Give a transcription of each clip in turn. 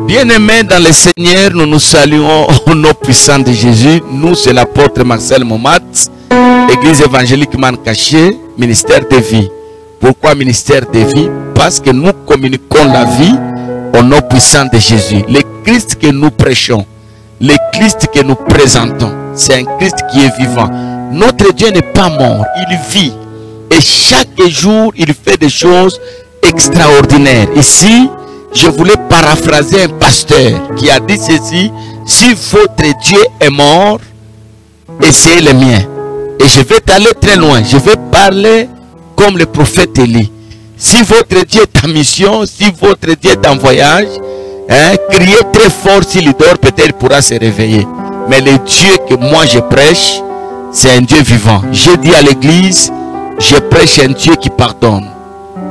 Bien-aimés dans le Seigneur, nous nous saluons au nom puissant de Jésus. Nous, c'est l'apôtre Marcel Momat, Église évangélique Mancaché, ministère de vie. Pourquoi ministère de vie? Parce que nous communiquons la vie au nom puissant de Jésus. Le Christ que nous prêchons, le Christ que nous présentons, c'est un Christ qui est vivant. Notre Dieu n'est pas mort, il vit. Et chaque jour, il fait des choses extraordinaires. Ici, je voulais paraphraser un pasteur qui a dit ceci: si votre Dieu est mort, essayez le mien. Et je vais aller très loin. Je vais parler comme le prophète Élie. Si votre Dieu est en mission, si votre Dieu est en voyage, criez très fort. S'il dort, peut-être il pourra se réveiller. Mais le Dieu que moi je prêche, c'est un Dieu vivant. Je dis à l'église, je prêche un Dieu qui pardonne.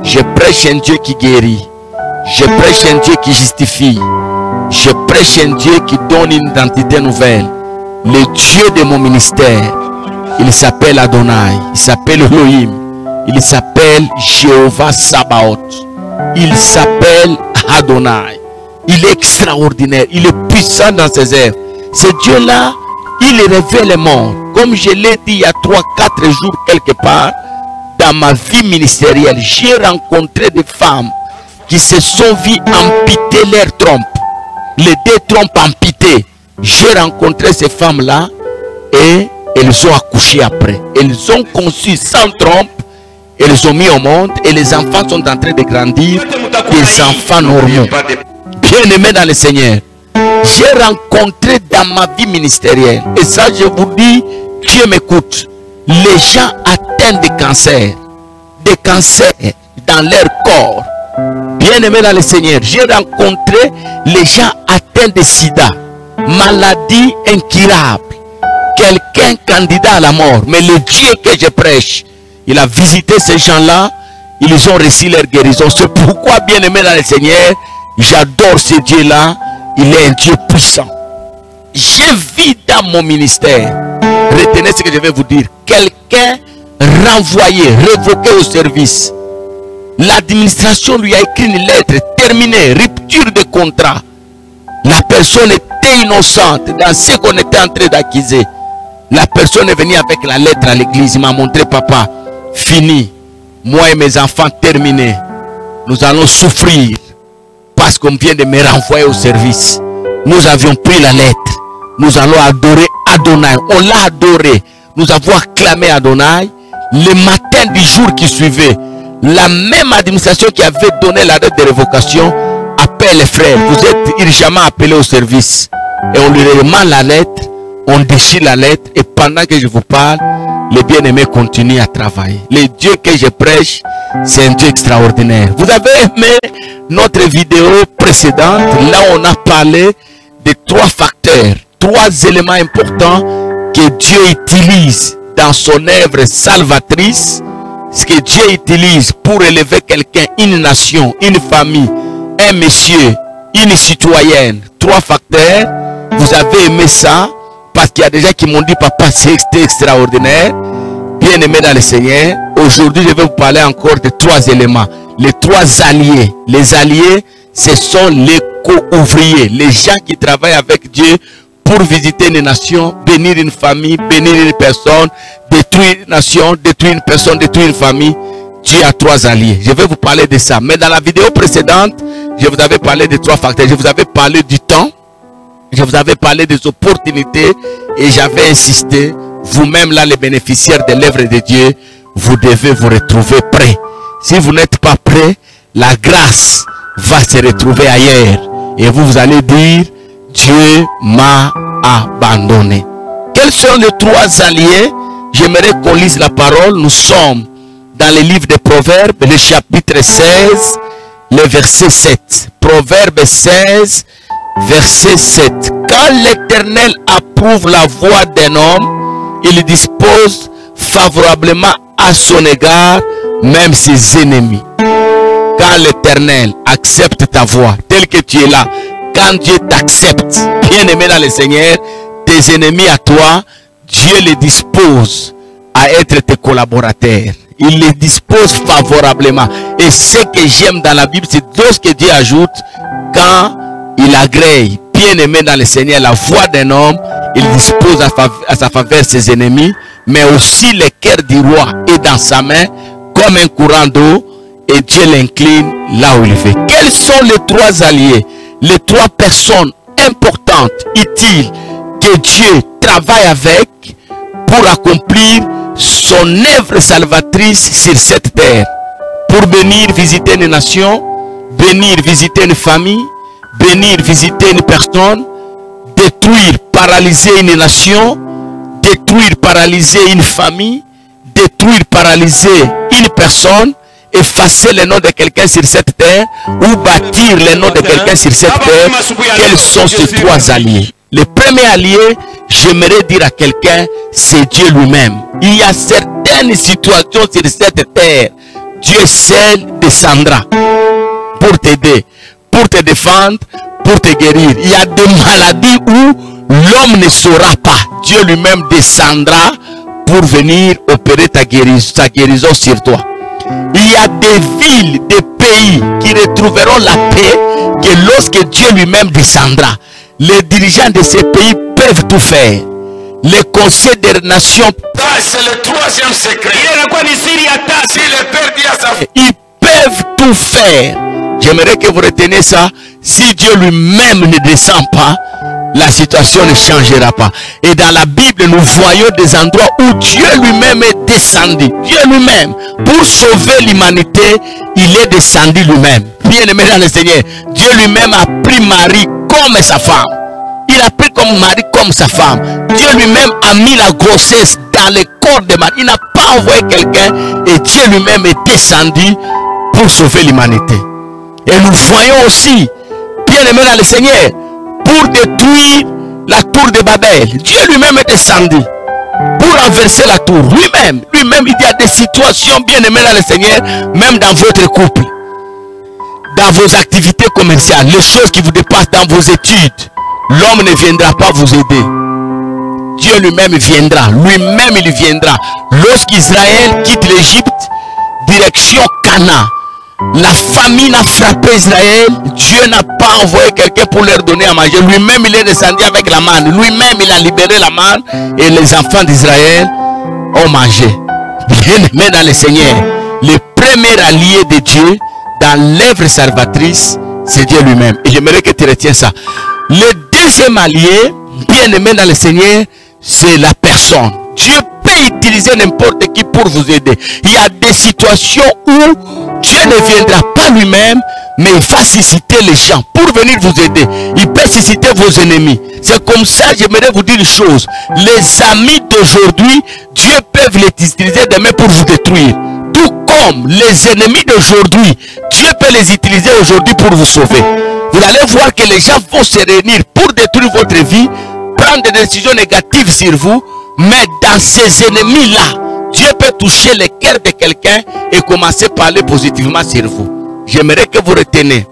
Je prêche un Dieu qui guérit. Je prêche un Dieu qui justifie. Je prêche un Dieu qui donne une identité nouvelle. Le Dieu de mon ministère, il s'appelle Adonai. Il s'appelle Elohim. Il s'appelle Jéhovah Sabaoth. Il s'appelle Adonai. Il est extraordinaire. Il est puissant dans ses œuvres. Ce Dieu-là, il révèle les morts. Comme je l'ai dit il y a 3-4 jours quelque part, dans ma vie ministérielle, j'ai rencontré des femmes qui se sont vues amputer leurs trompes. Les deux trompes amputées. J'ai rencontré ces femmes-là et elles ont accouché après. Elles ont conçu sans trompe. Elles ont mis au monde et les enfants sont en train de grandir. Des enfants normaux. Bien-aimés dans le Seigneur. J'ai rencontré dans ma vie ministérielle. Et ça, je vous dis, Dieu m'écoute. Les gens atteints de cancer. Des cancers dans leur corps. Bien-aimés dans le Seigneur. J'ai rencontré les gens atteints de sida. Maladie incurable. Quelqu'un candidat à la mort. Mais le Dieu que je prêche, il a visité ces gens-là. Ils ont reçu leur guérison. C'est pourquoi, bien-aimés dans le Seigneur, j'adore ce Dieu-là. Il est un Dieu puissant. J'ai vu dans mon ministère, retenez ce que je vais vous dire, quelqu'un renvoyé, révoqué au service. L'administration lui a écrit une lettre, terminée, rupture de contrat. La personne était innocente dans ce qu'on était en train d'accuser. La personne est venue avec la lettre à l'église. Il m'a montré: papa, fini. Moi et mes enfants, terminés. Nous allons souffrir parce qu'on vient de me renvoyer au service. Nous avions pris la lettre. Nous allons adorer Adonai. On l'a adoré. Nous avons acclamé Adonai. Le matin du jour qui suivait, la même administration qui avait donné la lettre de révocation appelle les frères. Vous êtes urgemment appelés au service. Et on lui demande la lettre. On déchire la lettre. Et pendant que je vous parle, les bien-aimés continuent à travailler. Le Dieu que je prêche, c'est un Dieu extraordinaire. Vous avez aimé notre vidéo précédente. Là, on a parlé de 3 facteurs, 3 éléments importants que Dieu utilise dans son œuvre salvatrice. Ce que Dieu utilise pour élever quelqu'un, une nation, une famille, un monsieur, une citoyenne. 3 facteurs. Vous avez aimé ça? Parce qu'il y a des gens qui m'ont dit: papa, c'est extraordinaire. Bien aimé dans le Seigneur, aujourd'hui je vais vous parler encore de 3 éléments. Les 3 alliés. Les alliés, ce sont les co-ouvriers. Les gens qui travaillent avec Dieu pour visiter une nation, bénir une famille, bénir une personne, détruire une nation, détruire une personne, détruire une famille. Dieu a 3 alliés. Je vais vous parler de ça. Mais dans la vidéo précédente, je vous avais parlé de 3 facteurs. Je vous avais parlé du temps. Je vous avais parlé des opportunités et j'avais insisté, vous-même là les bénéficiaires de l'œuvre de Dieu, vous devez vous retrouver prêts. Si vous n'êtes pas prêts, la grâce va se retrouver ailleurs. Et vous allez dire: Dieu m'a abandonné. Quels sont les 3 alliés? J'aimerais qu'on lise la parole. Nous sommes dans le livre des Proverbes, le chapitre 16, le verset 7. Proverbe 16, verset 7. Quand l'Éternel approuve la voie d'un homme, il dispose favorablement à son égard même ses ennemis. Quand l'Éternel accepte ta voie telle que tu es là, quand Dieu t'accepte, bien aimé dans le Seigneur, tes ennemis à toi, Dieu les dispose à être tes collaborateurs. Il les dispose favorablement. Et ce que j'aime dans la Bible, c'est tout ce que Dieu ajoute quand il agrée, bien aimé dans le Seigneur, la voix d'un homme. Il dispose à sa faveur ses ennemis, mais aussi le cœur du roi est dans sa main comme un courant d'eau, et Dieu l'incline là où il veut. Quels sont les trois alliés, les trois personnes importantes, utiles, que Dieu travaille avec pour accomplir son œuvre salvatrice sur cette terre? Pour venir visiter une nation, venir visiter une famille, venir visiter une personne, détruire, paralyser une nation, détruire, paralyser une famille, détruire, paralyser une personne, effacer le nom de quelqu'un sur cette terre ou bâtir le nom de quelqu'un sur cette terre. Quels sont ces trois alliés? Le premier allié, j'aimerais dire à quelqu'un, c'est Dieu lui-même. Il y a certaines situations sur cette terre, Dieu seul descendra pour t'aider, pour te défendre, pour te guérir. Il y a des maladies où l'homme ne saura pas. Dieu lui-même descendra pour venir opérer ta guérison sur toi. Il y a des villes, des pays qui retrouveront la paix que lorsque Dieu lui-même descendra. Les dirigeants de ces pays peuvent tout faire. Les conseils des nations, c'est le troisième secret. Ils peuvent tout faire. J'aimerais que vous reteniez ça. Si Dieu lui-même ne descend pas, la situation ne changera pas. Et dans la Bible, nous voyons des endroits où Dieu lui-même est descendu. Dieu lui-même, pour sauver l'humanité, il est descendu lui-même. Bien aimé dans le Seigneur, Dieu lui-même a pris Marie comme sa femme. Il a pris comme Marie comme sa femme. Dieu lui-même a mis la grossesse dans le corps de Marie. Il n'a pas envoyé quelqu'un, et Dieu lui-même est descendu pour sauver l'humanité. Et nous voyons aussi, bien aimé dans le Seigneur, pour détruire la tour de Babel, Dieu lui-même est descendu pour renverser la tour. Lui-même, il y a des situations, bien aimées dans le Seigneur, même dans votre couple, dans vos activités commerciales, les choses qui vous dépassent dans vos études. L'homme ne viendra pas vous aider. Dieu lui-même viendra. Lui-même il viendra. Lorsqu'Israël quitte l'Égypte, direction Canaan, la famine a frappé Israël. Dieu n'a pas envoyé quelqu'un pour leur donner à manger. Lui-même il est descendu avec la manne. Lui-même il a libéré la manne. Et les enfants d'Israël ont mangé. Bien aimé dans le Seigneur, le premier allié de Dieu dans l'œuvre salvatrice, c'est Dieu lui-même. Et j'aimerais que tu retiens ça. Le deuxième allié, bien aimé dans le Seigneur, c'est la personne. Dieu peut utiliser n'importe qui pour vous aider. Il y a des situations où Dieu ne viendra pas lui-même, mais il va susciter les gens pour venir vous aider. Il peut susciter vos ennemis. C'est comme ça, j'aimerais vous dire une chose. Les amis d'aujourd'hui, Dieu peut les utiliser demain pour vous détruire. Tout comme les ennemis d'aujourd'hui, Dieu peut les utiliser aujourd'hui pour vous sauver. Vous allez voir que les gens vont se réunir pour détruire votre vie, prendre des décisions négatives sur vous, mais dans ces ennemis-là, Dieu peut toucher le cœur de quelqu'un et commencer à parler positivement sur vous. J'aimerais que vous reteniez.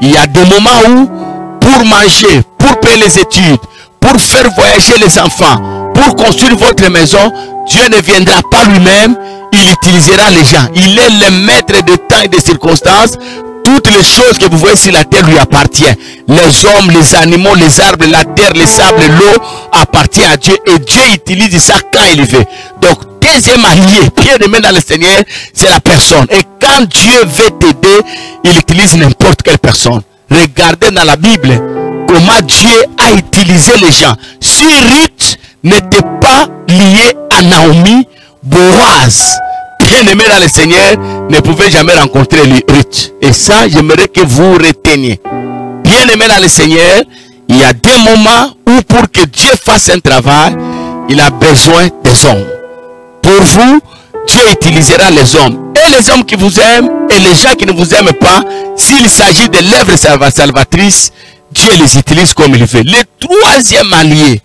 Il y a des moments où, pour manger, pour payer les études, pour faire voyager les enfants, pour construire votre maison, Dieu ne viendra pas lui-même, il utilisera les gens. Il est le maître de temps et de circonstances. Toutes les choses que vous voyez sur la terre lui appartiennent. Les hommes, les animaux, les arbres, la terre, les sables, l'eau appartient à Dieu. Et Dieu utilise ça quand il veut. Donc, deuxième allié, bien aimé dans le Seigneur, c'est la personne. Et quand Dieu veut t'aider, il utilise n'importe quelle personne. Regardez dans la Bible comment Dieu a utilisé les gens. Si Ruth n'était pas liée à Naomi, Boaz, bien aimé dans le Seigneur, ne pouvait jamais rencontrer Ruth. Et ça, j'aimerais que vous reteniez. Bien aimé dans le Seigneur, il y a des moments où pour que Dieu fasse un travail, il a besoin des hommes. Pour vous, Dieu utilisera les hommes. Et les hommes qui vous aiment et les gens qui ne vous aiment pas, s'il s'agit de l'œuvre salvatrice, Dieu les utilise comme il veut. Le troisième allié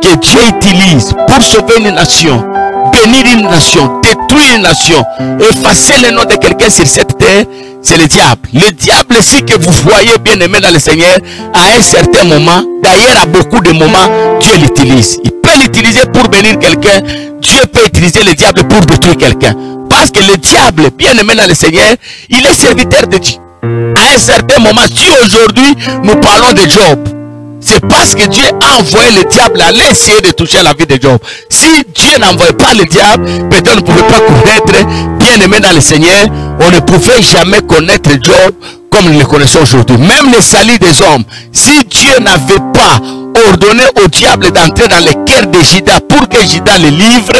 que Dieu utilise pour sauver une nation, bénir une nation, détruire une nation, effacer le nom de quelqu'un sur cette terre, c'est le diable. Le diable, si que vous voyez bien aimé dans le Seigneur, à un certain moment, d'ailleurs à beaucoup de moments, Dieu l'utilise. Il peut l'utiliser pour bénir quelqu'un. Dieu peut utiliser le diable pour détruire quelqu'un. Parce que le diable, bien aimé dans le Seigneur, il est serviteur de Dieu. À un certain moment, si aujourd'hui nous parlons de Job, c'est parce que Dieu a envoyé le diable aller essayer de toucher la vie de Job. Si Dieu n'envoyait pas le diable, peut-être on ne pouvait pas connaître, bien aimé dans le Seigneur, on ne pouvait jamais connaître Job comme nous le connaissons aujourd'hui. Même le salut des hommes, si Dieu n'avait pas ordonné au diable d'entrer dans le cœur de Judas pour que Judas le livre,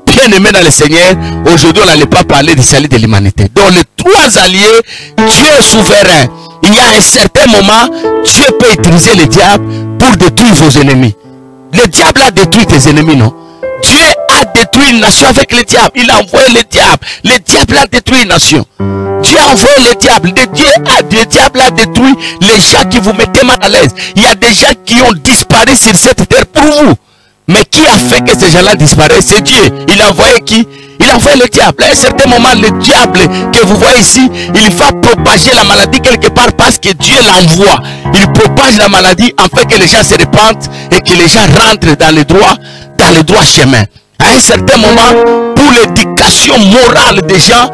bien aimé dans le Seigneur, aujourd'hui on n'allait pas parler du salut de l'humanité. Donc les trois alliés, Dieu est souverain. Il y a un certain moment, Dieu peut utiliser le diable pour détruire vos ennemis. Le diable a détruit tes ennemis, non? Dieu a détruit une nation avec le diable. Il a envoyé le diable. Le diable a détruit une nation. Dieu a envoyé le diable. Le diable a détruit les gens qui vous mettaient mal à l'aise. Il y a des gens qui ont disparu sur cette terre pour vous. Mais qui a fait que ces gens-là disparaissent? C'est Dieu. Il a envoyé qui? Il a envoyé le diable. À un certain moment, le diable que vous voyez ici, il va propager la maladie quelque part parce que Dieu l'envoie. Il propage la maladie afin que les gens se répandent et que les gens rentrent dans le droit chemin. À un certain moment, pour l'éducation morale des gens,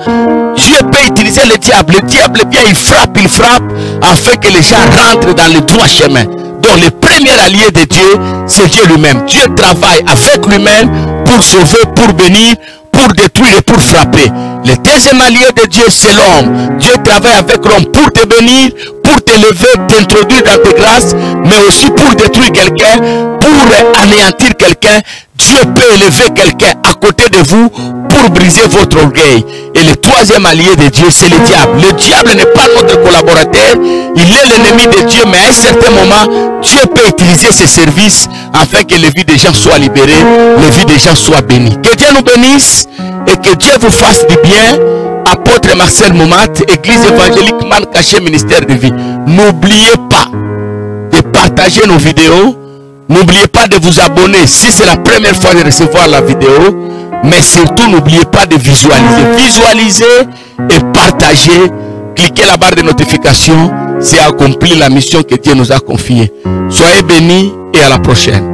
Dieu peut utiliser le diable. Le diable vient, il frappe afin que les gens rentrent dans le droit chemin. Donc le premier allié de Dieu, c'est Dieu lui-même. Dieu travaille avec lui-même pour sauver, pour bénir, pour détruire et pour frapper. Le deuxième allié de Dieu, c'est l'homme. Dieu travaille avec l'homme pour te bénir, pour t'élever, t'introduire dans tes grâces, mais aussi pour détruire quelqu'un, pour anéantir quelqu'un. Dieu peut élever quelqu'un à côté de vous pour briser votre orgueil. Et le troisième allié de Dieu, c'est le diable. Le diable n'est pas notre collaborateur, il est l'ennemi de Dieu, mais à un certain moment, Dieu peut utiliser ses services afin que les vies des gens soient libérées, les vies des gens soient bénies. Que Dieu nous bénisse et que Dieu vous fasse du bien. Apôtre Marcel Momat, Église évangélique Man Caché, ministère de vie. N'oubliez pas de partager nos vidéos. N'oubliez pas de vous abonner si c'est la première fois de recevoir la vidéo. Mais surtout, n'oubliez pas de visualiser. Visualiser et partager. Cliquez la barre de notification. C'est accomplir la mission que Dieu nous a confiée. Soyez bénis et à la prochaine.